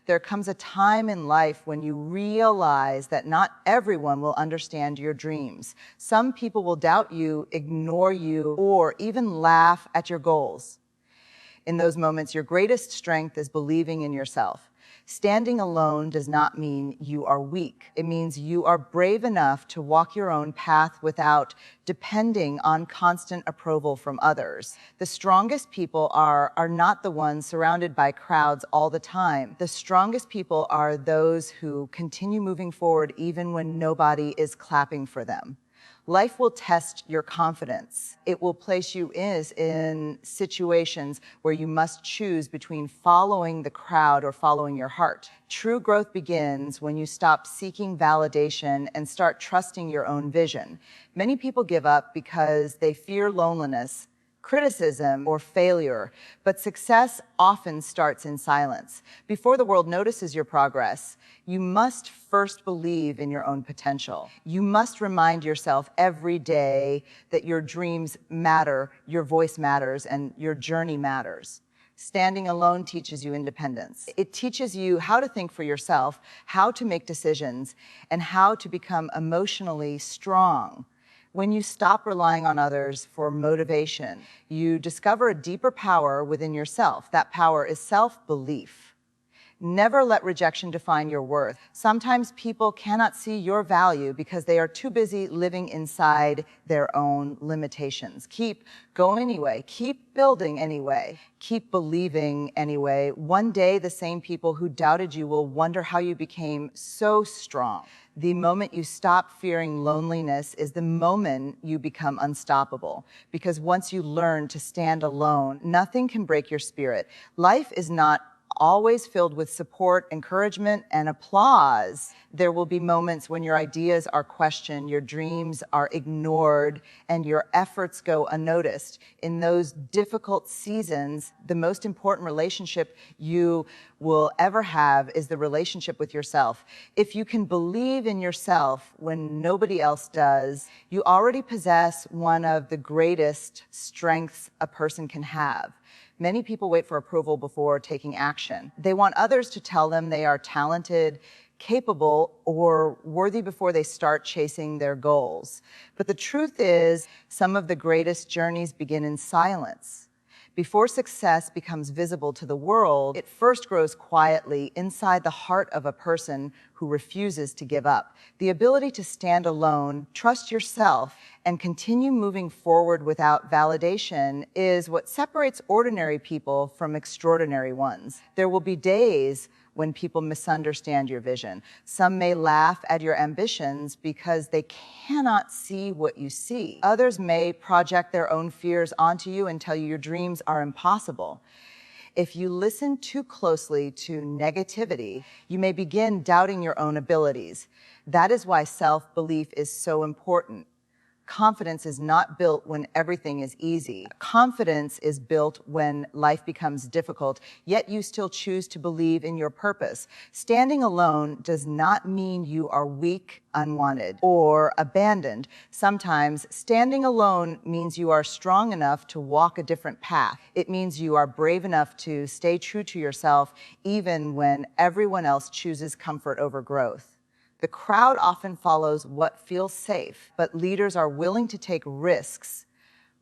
There comes a time in life when you realize that not everyone will understand your dreams. Some people will doubt you, ignore you, or even laugh at your goals. In those moments, your greatest strength is believing in yourself. Standing alone does not mean you are weak. It means you are brave enough to walk your own path without depending on constant approval from others. The strongest people are not the ones surrounded by crowds all the time. The strongest people are those who continue moving forward even when nobody is clapping for them. Life will test your confidence. It will place you in situations where you must choose between following the crowd or following your heart. True growth begins when you stop seeking validation and start trusting your own vision. Many people give up because they fear loneliness, criticism, or failure, but success often starts in silence. Before the world notices your progress, you must first believe in your own potential. You must remind yourself every day that your dreams matter, your voice matters, and your journey matters. Standing alone teaches you independence. It teaches you how to think for yourself, how to make decisions, and how to become emotionally strong. When you stop relying on others for motivation, you discover a deeper power within yourself. That power is self-belief. Never let rejection define your worth. Sometimes people cannot see your value because they are too busy living inside their own limitations. Keep going anyway. Keep building anyway. Keep believing anyway. One day, the same people who doubted you will wonder how you became so strong. The moment you stop fearing loneliness is the moment you become unstoppable. Because once you learn to stand alone, nothing can break your spirit. Life is not always filled with support, encouragement, and applause. There will be moments when your ideas are questioned, your dreams are ignored, and your efforts go unnoticed. In those difficult seasons, the most important relationship you will ever have is the relationship with yourself. If you can believe in yourself when nobody else does, you already possess one of the greatest strengths a person can have. Many people wait for approval before taking action. They want others to tell them they are talented, capable, or worthy before they start chasing their goals. But the truth is, some of the greatest journeys begin in silence. Before success becomes visible to the world, it first grows quietly inside the heart of a person who refuses to give up. The ability to stand alone, trust yourself, and continue moving forward without validation is what separates ordinary people from extraordinary ones. There will be days when people misunderstand your vision. Some may laugh at your ambitions because they cannot see what you see. Others may project their own fears onto you and tell you your dreams are impossible. If you listen too closely to negativity, you may begin doubting your own abilities. That is why self-belief is so important. Confidence is not built when everything is easy. Confidence is built when life becomes difficult, yet you still choose to believe in your purpose. Standing alone does not mean you are weak, unwanted, or abandoned. Sometimes standing alone means you are strong enough to walk a different path. It means you are brave enough to stay true to yourself even when everyone else chooses comfort over growth. The crowd often follows what feels safe, but leaders are willing to take risks.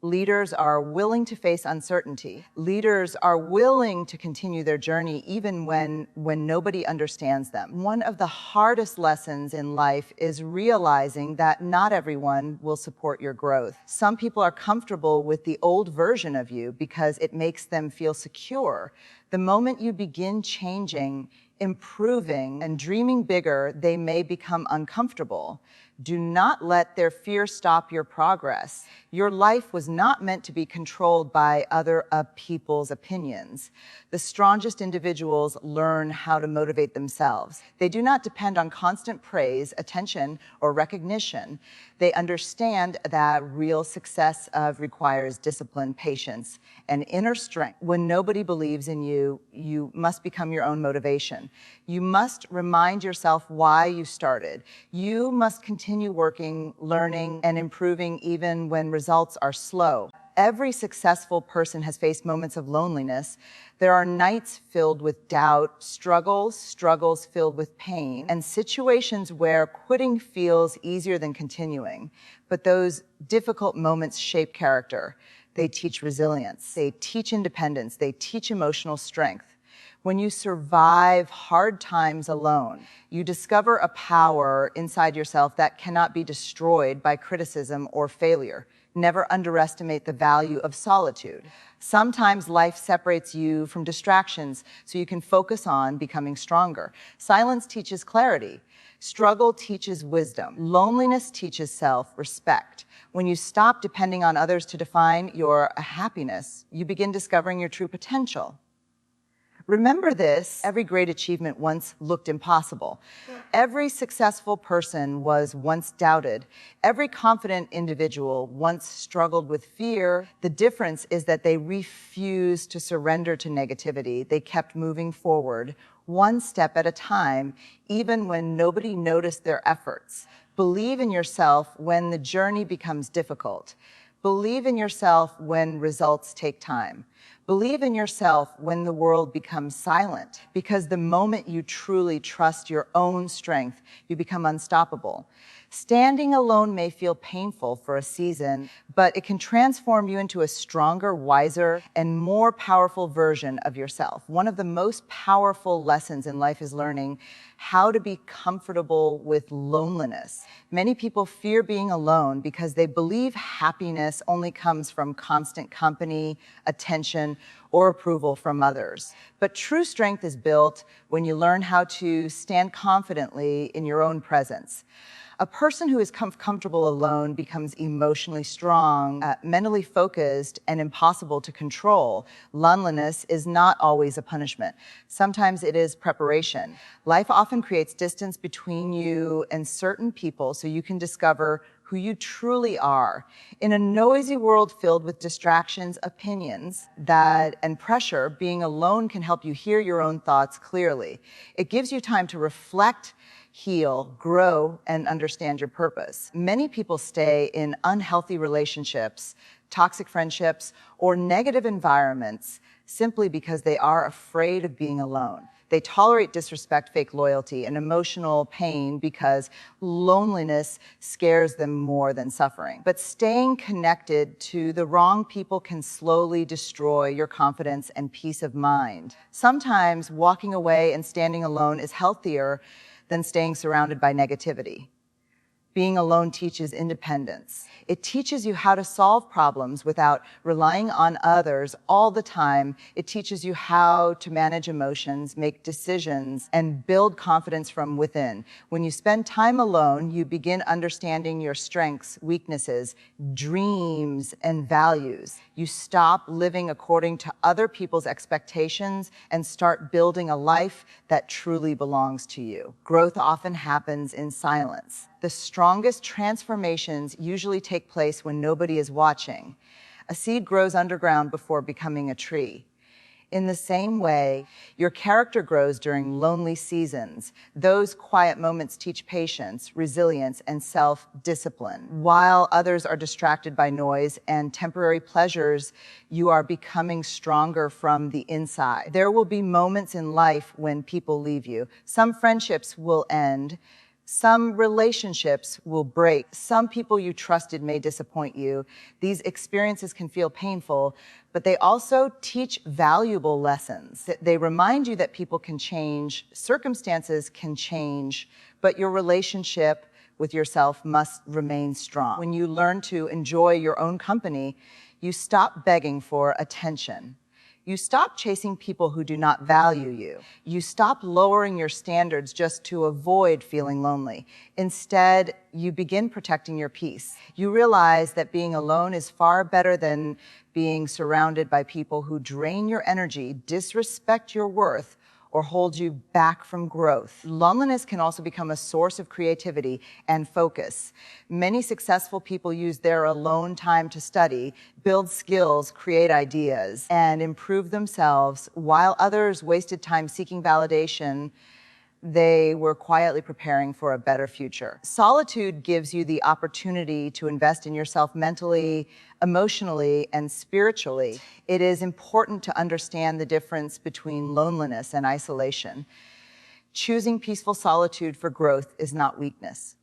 Leaders are willing to face uncertainty. Leaders are willing to continue their journey even when nobody understands them. One of the hardest lessons in life is realizing that not everyone will support your growth. Some people are comfortable with the old version of you because it makes them feel secure. The moment you begin changing, improving, and dreaming bigger, they may become uncomfortable. Do not let their fear stop your progress. Your life was not meant to be controlled by other people's opinions. The strongest individuals learn how to motivate themselves. They do not depend on constant praise, attention, or recognition. They understand that real success requires discipline, patience, and inner strength. When nobody believes in you, you must become your own motivation. You must remind yourself why you started. You must continue working, learning, and improving even when results are slow. Every successful person has faced moments of loneliness. There are nights filled with doubt, struggles filled with pain, and situations where quitting feels easier than continuing. But those difficult moments shape character. They teach resilience, they teach independence, they teach emotional strength. When you survive hard times alone, you discover a power inside yourself that cannot be destroyed by criticism or failure. Never underestimate the value of solitude. Sometimes life separates you from distractions so you can focus on becoming stronger. Silence teaches clarity. Struggle teaches wisdom. Loneliness teaches self-respect. When you stop depending on others to define your happiness, you begin discovering your true potential. Remember this, every great achievement once looked impossible. Every successful person was once doubted. Every confident individual once struggled with fear. The difference is that they refused to surrender to negativity. They kept moving forward, one step at a time, even when nobody noticed their efforts. Believe in yourself when the journey becomes difficult. Believe in yourself when results take time. Believe in yourself when the world becomes silent, because the moment you truly trust your own strength, you become unstoppable. Standing alone may feel painful for a season, but it can transform you into a stronger, wiser, and more powerful version of yourself. One of the most powerful lessons in life is learning how to be comfortable with loneliness. Many people fear being alone because they believe happiness only comes from constant company, attention, or approval from others. But true strength is built when you learn how to stand confidently in your own presence. A person who is comfortable alone becomes emotionally strong, mentally focused, and impossible to control. Loneliness is not always a punishment. Sometimes it is preparation. Life often creates distance between you and certain people so you can discover who you truly are. In a noisy world filled with distractions, opinions, and pressure, being alone can help you hear your own thoughts clearly. It gives you time to reflect, heal, grow, and understand your purpose. Many people stay in unhealthy relationships, toxic friendships, or negative environments simply because they are afraid of being alone. They tolerate disrespect, fake loyalty, and emotional pain because loneliness scares them more than suffering. But staying connected to the wrong people can slowly destroy your confidence and peace of mind. Sometimes walking away and standing alone is healthier than staying surrounded by negativity. Being alone teaches independence. It teaches you how to solve problems without relying on others all the time. It teaches you how to manage emotions, make decisions, and build confidence from within. When you spend time alone, you begin understanding your strengths, weaknesses, dreams, and values. You stop living according to other people's expectations and start building a life that truly belongs to you. Growth often happens in silence. The strongest transformations usually take place when nobody is watching. A seed grows underground before becoming a tree. In the same way, your character grows during lonely seasons. Those quiet moments teach patience, resilience, and self-discipline. While others are distracted by noise and temporary pleasures, you are becoming stronger from the inside. There will be moments in life when people leave you. Some friendships will end. Some relationships will break. Some people you trusted may disappoint you. These experiences can feel painful, but they also teach valuable lessons. They remind you that people can change, circumstances can change, but your relationship with yourself must remain strong. When you learn to enjoy your own company, you stop begging for attention. You stop chasing people who do not value you. You stop lowering your standards just to avoid feeling lonely. Instead, you begin protecting your peace. You realize that being alone is far better than being surrounded by people who drain your energy, disrespect your worth, or hold you back from growth. Loneliness can also become a source of creativity and focus. Many successful people use their alone time to study, build skills, create ideas, and improve themselves, while others wasted time seeking validation They were quietly preparing for a better future. Solitude gives you the opportunity to invest in yourself mentally, emotionally, and spiritually. It is important to understand the difference between loneliness and isolation. Choosing peaceful solitude for growth is not weakness.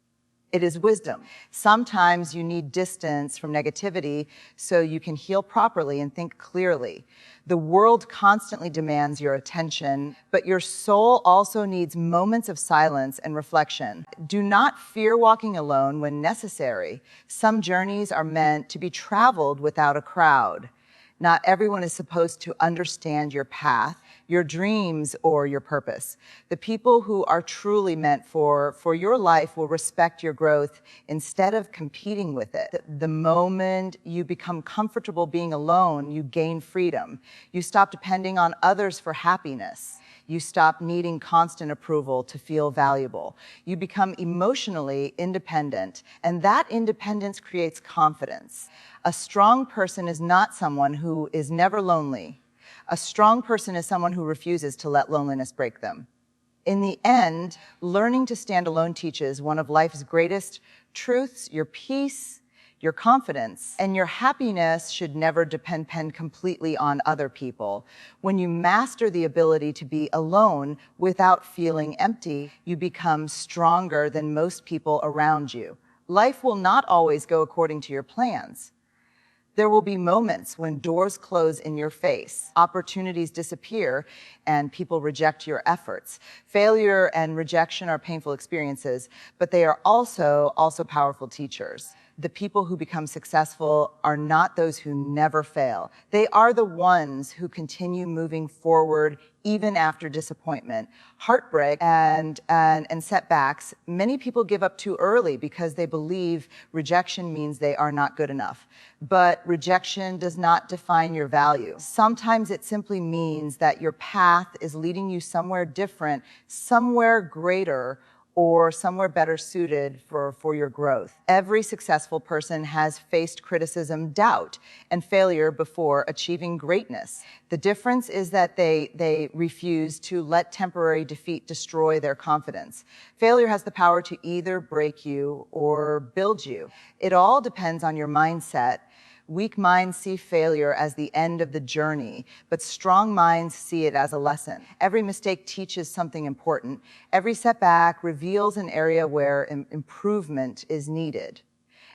It is wisdom. Sometimes you need distance from negativity so you can heal properly and think clearly. The world constantly demands your attention, but your soul also needs moments of silence and reflection. Do not fear walking alone when necessary. Some journeys are meant to be traveled without a crowd. Not everyone is supposed to understand your path, your dreams, or your purpose. The people who are truly meant for your life will respect your growth instead of competing with it. The moment you become comfortable being alone, you gain freedom. You stop depending on others for happiness. You stop needing constant approval to feel valuable. You become emotionally independent, and that independence creates confidence. A strong person is not someone who is never lonely. A strong person is someone who refuses to let loneliness break them. In the end, learning to stand alone teaches one of life's greatest truths: your peace, your confidence, and your happiness should never depend completely on other people. When you master the ability to be alone without feeling empty, you become stronger than most people around you. Life will not always go according to your plans. There will be moments when doors close in your face, opportunities disappear, and people reject your efforts. Failure and rejection are painful experiences, but they are also powerful teachers. The people who become successful are not those who never fail. They are the ones who continue moving forward even after disappointment, heartbreak, and setbacks. Many people give up too early because they believe rejection means they are not good enough. But rejection does not define your value. Sometimes it simply means that your path is leading you somewhere different, somewhere greater, or somewhere better suited for your growth. Every successful person has faced criticism, doubt, and failure before achieving greatness. The difference is that they refuse to let temporary defeat destroy their confidence. Failure has the power to either break you or build you. It all depends on your mindset. Weak minds see failure as the end of the journey, but strong minds see it as a lesson. Every mistake teaches something important. Every setback reveals an area where improvement is needed.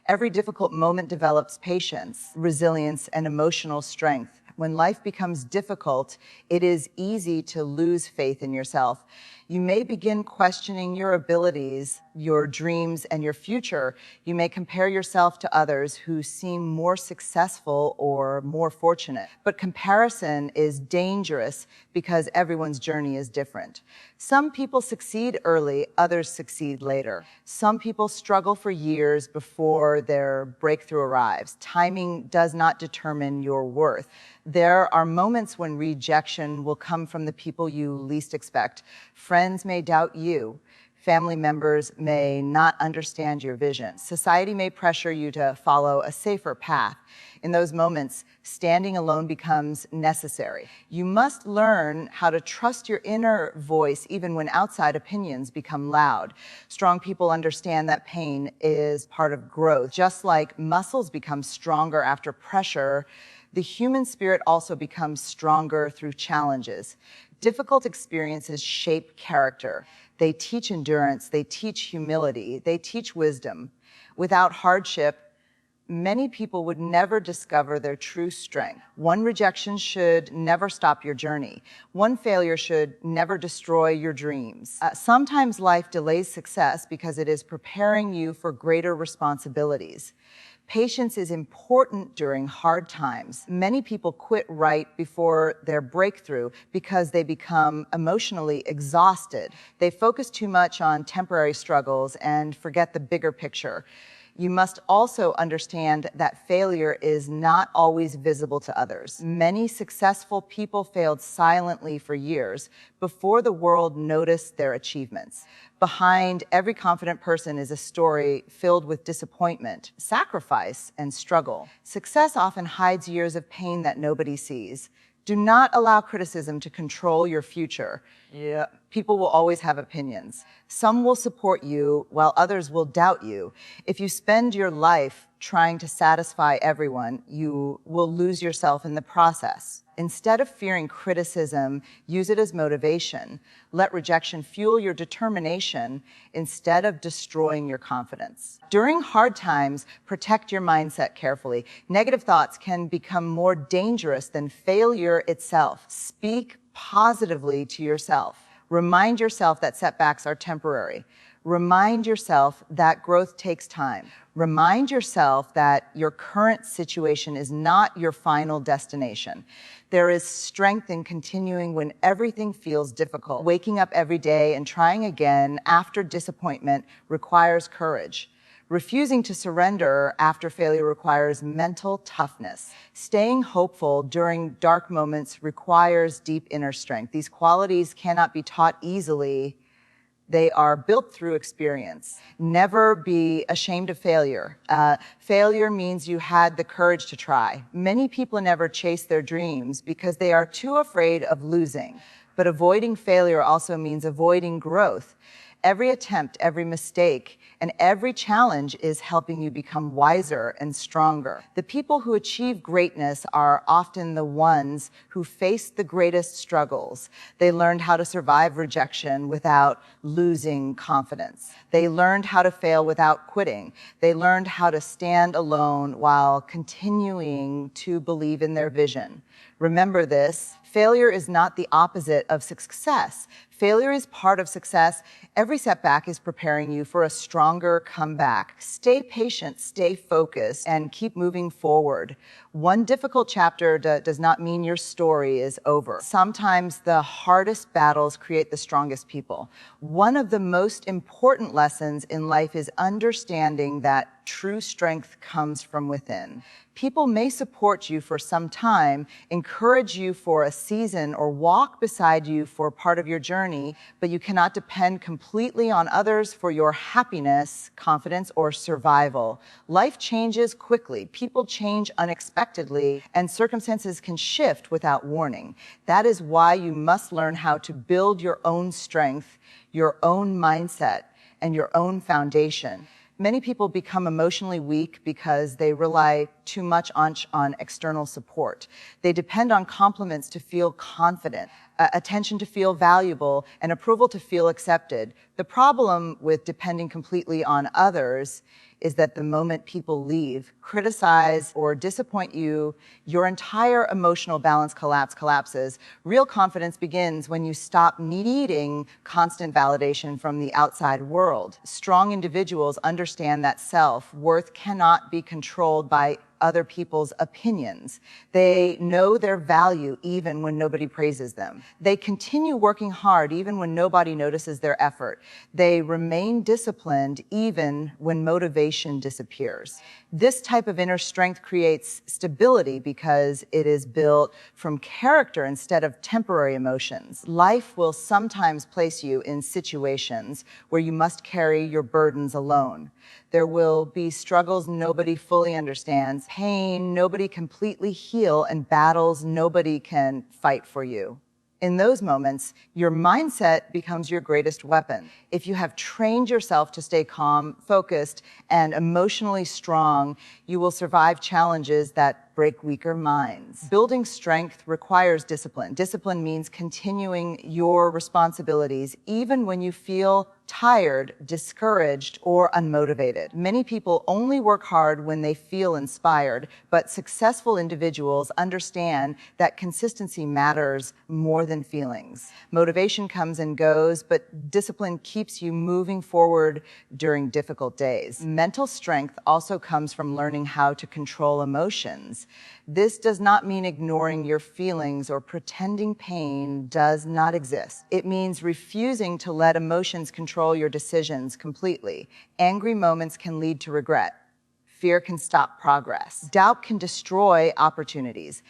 Every difficult moment develops patience, resilience, and emotional strength. When life becomes difficult, it is easy to lose faith in yourself. You may begin questioning your abilities, your dreams, and your future. You may compare yourself to others who seem more successful or more fortunate. But comparison is dangerous because everyone's journey is different. Some people succeed early, others succeed later. Some people struggle for years before their breakthrough arrives. Timing does not determine your worth. There are moments when rejection will come from the people you least expect. Friends may doubt you. Family members may not understand your vision. Society may pressure you to follow a safer path. In those moments, standing alone becomes necessary. You must learn how to trust your inner voice even when outside opinions become loud. Strong people understand that pain is part of growth. Just like muscles become stronger after pressure, the human spirit also becomes stronger through challenges. Difficult experiences shape character. They teach endurance, they teach humility, they teach wisdom. Without hardship, many people would never discover their true strength. One rejection should never stop your journey. One failure should never destroy your dreams. Sometimes life delays success because it is preparing you for greater responsibilities. Patience is important during hard times. Many people quit right before their breakthrough because they become emotionally exhausted. They focus too much on temporary struggles and forget the bigger picture. You must also understand that failure is not always visible to others. Many successful people failed silently for years before the world noticed their achievements. Behind every confident person is a story filled with disappointment, sacrifice, and struggle. Success often hides years of pain that nobody sees. Do not allow criticism to control your future. People will always have opinions. Some will support you while others will doubt you. If you spend your life trying to satisfy everyone, you will lose yourself in the process. Instead of fearing criticism, use it as motivation. Let rejection fuel your determination instead of destroying your confidence. During hard times, protect your mindset carefully. Negative thoughts can become more dangerous than failure itself. Speak positively to yourself. Remind yourself that setbacks are temporary. Remind yourself that growth takes time. Remind yourself that your current situation is not your final destination. There is strength in continuing when everything feels difficult. Waking up every day and trying again after disappointment requires courage. Refusing to surrender after failure requires mental toughness. Staying hopeful during dark moments requires deep inner strength. These qualities cannot be taught easily. They are built through experience. Never be ashamed of failure. Failure means you had the courage to try. Many people never chase their dreams because they are too afraid of losing. But avoiding failure also means avoiding growth. Every attempt, every mistake, and every challenge is helping you become wiser and stronger. The people who achieve greatness are often the ones who face the greatest struggles. They learned how to survive rejection without losing confidence. They learned how to fail without quitting. They learned how to stand alone while continuing to believe in their vision. Remember this, failure is not the opposite of success. Failure is part of success. Every setback is preparing you for a stronger comeback. Stay patient, stay focused, and keep moving forward. One difficult chapter does not mean your story is over. Sometimes the hardest battles create the strongest people. One of the most important lessons in life is understanding that true strength comes from within. People may support you for some time, encourage you for a season, or walk beside you for part of your journey, but you cannot depend completely on others for your happiness, confidence, or survival. Life changes quickly, people change unexpectedly, and circumstances can shift without warning. That is why you must learn how to build your own strength, your own mindset, and your own foundation. Many people become emotionally weak because they rely too much on external support. They depend on compliments to feel confident, attention to feel valuable, and approval to feel accepted. The problem with depending completely on others is that the moment people leave, criticize, or disappoint you, your entire emotional balance collapses. Real confidence begins when you stop needing constant validation from the outside world. Strong individuals understand that self-worth cannot be controlled by other people's opinions. They know their value even when nobody praises them. They continue working hard even when nobody notices their effort. They remain disciplined even when motivation disappears. This type of inner strength creates stability because it is built from character instead of temporary emotions. Life will sometimes place you in situations where you must carry your burdens alone. There will be struggles nobody fully understands, pain nobody completely heal, and battles nobody can fight for you. In those moments, your mindset becomes your greatest weapon. If you have trained yourself to stay calm, focused, and emotionally strong, you will survive challenges that break weaker minds. Building strength requires discipline. Discipline means continuing your responsibilities even when you feel tired, discouraged, or unmotivated. Many people only work hard when they feel inspired, but successful individuals understand that consistency matters more than feelings. Motivation comes and goes, but discipline keeps you moving forward during difficult days. Mental strength also comes from learning how to control emotions. This does not mean ignoring your feelings or pretending pain does not exist. It means refusing to let emotions control your decisions completely. Angry moments can lead to regret. Fear can stop progress. Doubt can destroy opportunities.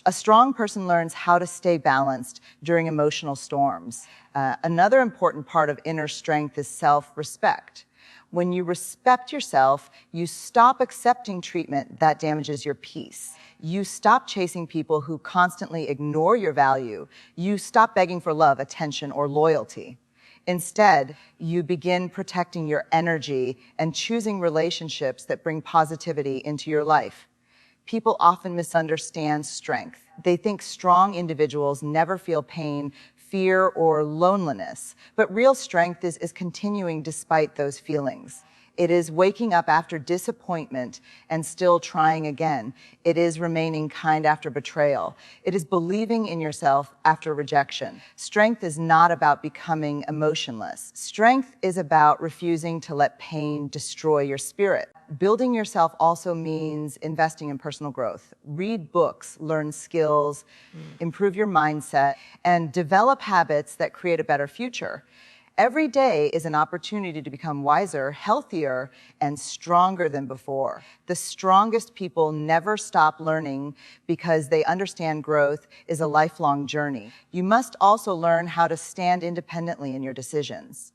A strong person learns how to stay balanced during emotional storms. Another important part of inner strength is self-respect. When you respect yourself, you stop accepting treatment that damages your peace. You stop chasing people who constantly ignore your value. You stop begging for love, attention, or loyalty. Instead, you begin protecting your energy and choosing relationships that bring positivity into your life. People often misunderstand strength. They think strong individuals never feel pain, fear, or loneliness. But real strength is continuing despite those feelings. It is waking up after disappointment and still trying again. It is remaining kind after betrayal. It is believing in yourself after rejection. Strength is not about becoming emotionless. Strength is about refusing to let pain destroy your spirit. Building yourself also means investing in personal growth. Read books, learn skills, improve your mindset, and develop habits that create a better future. Every day is an opportunity to become wiser, healthier, and stronger than before. The strongest people never stop learning because they understand growth is a lifelong journey. You must also learn how to stand independently in your decisions.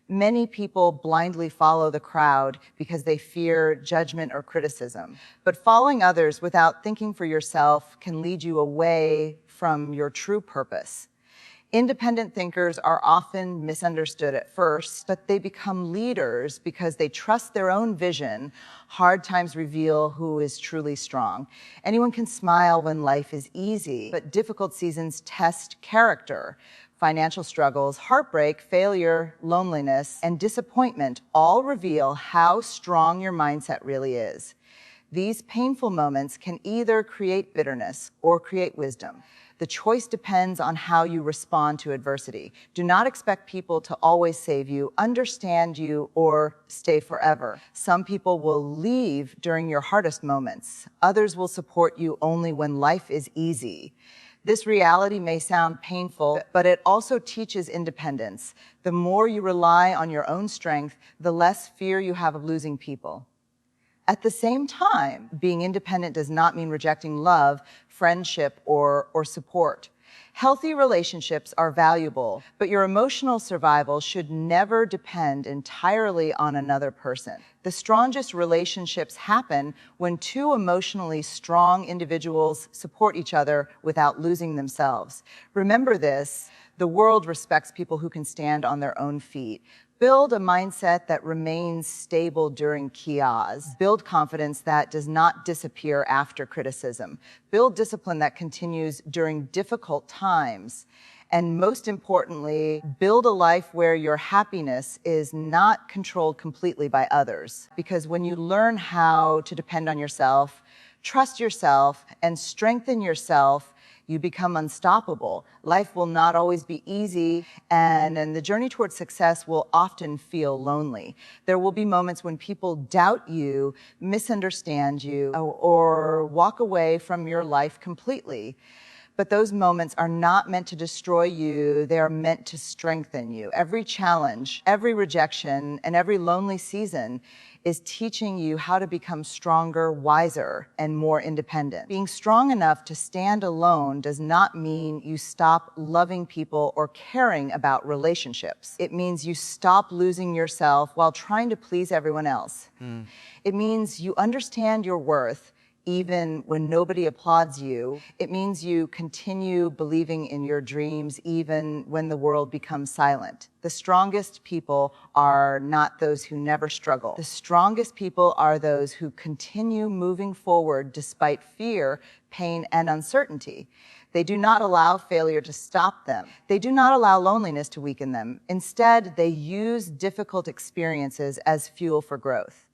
Many people blindly follow the crowd because they fear judgment or criticism. But following others without thinking for yourself can lead you away from your true purpose. Independent thinkers are often misunderstood at first, but they become leaders because they trust their own vision. Hard times reveal who is truly strong. Anyone can smile when life is easy, but difficult seasons test character. Financial struggles, heartbreak, failure, loneliness, and disappointment all reveal how strong your mindset really is. These painful moments can either create bitterness or create wisdom. The choice depends on how you respond to adversity. Do not expect people to always save you, understand you, or stay forever. Some people will leave during your hardest moments. Others will support you only when life is easy. This reality may sound painful, but it also teaches independence. The more you rely on your own strength, the less fear you have of losing people. At the same time, being independent does not mean rejecting love, friendship, or support. Healthy relationships are valuable, but your emotional survival should never depend entirely on another person. The strongest relationships happen when two emotionally strong individuals support each other without losing themselves. Remember this: the world respects people who can stand on their own feet. Build a mindset that remains stable during chaos. Build confidence that does not disappear after criticism. Build discipline that continues during difficult times. And most importantly, build a life where your happiness is not controlled completely by others. Because when you learn how to depend on yourself, trust yourself, and strengthen yourself, you become unstoppable. Life will not always be easy, and the journey towards success will often feel lonely. There will be moments when people doubt you, misunderstand you, or walk away from your life completely. But those moments are not meant to destroy you, they are meant to strengthen you. Every challenge, every rejection, and every lonely season is teaching you how to become stronger, wiser, and more independent. Being strong enough to stand alone does not mean you stop loving people or caring about relationships. It means you stop losing yourself while trying to please everyone else. It means you understand your worth even when nobody applauds you. It means you continue believing in your dreams even when the world becomes silent. The strongest people are not those who never struggle. The strongest people are those who continue moving forward despite fear, pain, and uncertainty. They do not allow failure to stop them. They do not allow loneliness to weaken them. Instead, they use difficult experiences as fuel for growth.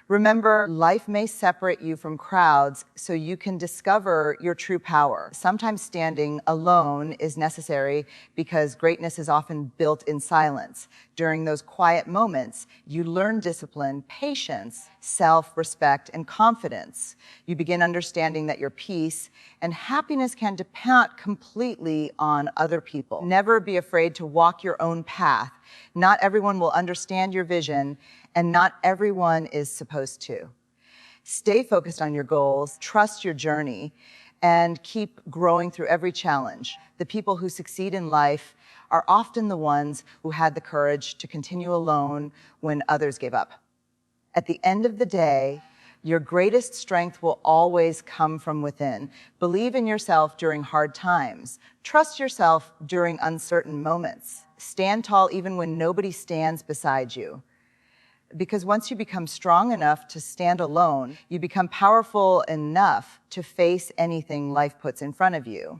Remember, life may separate you from crowds so you can discover your true power. Sometimes standing alone is necessary because greatness is often built in silence. During those quiet moments, you learn discipline, patience, self-respect, and confidence. You begin understanding that your peace and happiness can depend completely on other people. Never be afraid to walk your own path. Not everyone will understand your vision, and not everyone is supposed to. Stay focused on your goals, trust your journey, and keep growing through every challenge. The people who succeed in life are often the ones who had the courage to continue alone when others gave up. At the end of the day, your greatest strength will always come from within. Believe in yourself during hard times. Trust yourself during uncertain moments. Stand tall even when nobody stands beside you. Because once you become strong enough to stand alone, you become powerful enough to face anything life puts in front of you.